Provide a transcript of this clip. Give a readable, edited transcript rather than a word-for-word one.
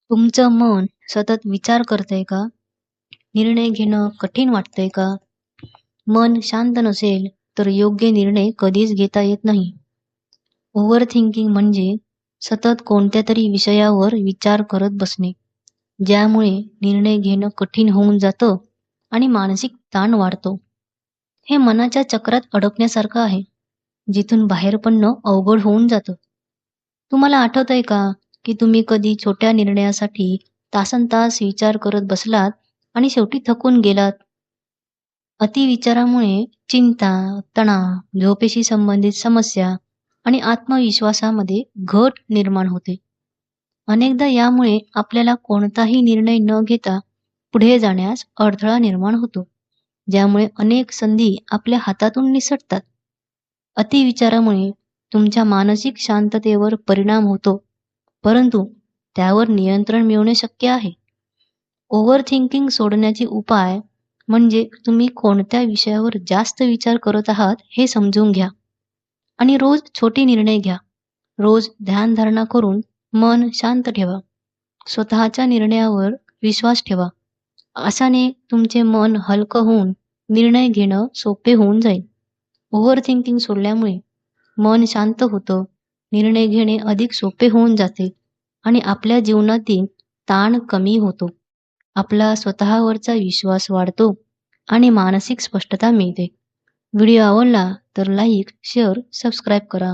तुमचं मन सतत विचार करतंय का? निर्णय घेणं कठीण वाटतंय का? मन शांत नसेल तर योग्य निर्णय कधीच घेता येत नाही. ओव्हर थिंकिंग म्हणजे सतत कोणत्या तरी विषयावर विचार करत बसणे, ज्यामुळे निर्णय घेणं कठीण होऊन जातं आणि मानसिक ताण वाढतो. हे मनाच्या चक्रात अडकण्यासारखं आहे, जिथून बाहेर पडणं अवघड होऊन जातं. तुम्हाला आठवतंय का, की तुम्ही कधी छोट्या निर्णयासाठी तासनतास विचार करत बसलात आणि शेवटी थकून गेलात? अतिविचारामुळे चिंता, तणाव, झोपेशी संबंधित समस्या आणि आत्मविश्वासामध्ये घट निर्माण होते. अनेकदा यामुळे आपल्याला कोणताही निर्णय न घेता पुढे जाण्यास अडथळा निर्माण होतो, ज्यामुळे अनेक संधी आपल्या हातातून निसटतात. अतिविचारामुळे तुमच्या मानसिक शांततेवर परिणाम होतो, परंतु त्यावर नियंत्रण मिळवणे शक्य आहे. ओव्हर थिंकिंग सोडण्याचे उपाय म्हणजे तुम्ही कोणत्या विषयावर जास्त विचार करत आहात हे समजून घ्या आणि रोज छोटे निर्णय घ्या. रोज ध्यानधारणा करून मन शांत ठेवा. स्वतःच्या निर्णयावर विश्वास ठेवा. अशाने तुमचे मन हलकं होऊन निर्णय घेणं सोपे होऊन जाईल. ओव्हर थिंकिंग सोडल्यामुळे मन शांत होतं, निर्णय घेणे अधिक सोपे होऊन जाते आणि आपल्या जीवनातील ताण कमी होतो. आपला स्वतःवरचा विश्वास वाढतो आणि मानसिक स्पष्टता मिळते. व्हिडिओ आवडला तर लाईक, शेअर, सबस्क्राईब करा.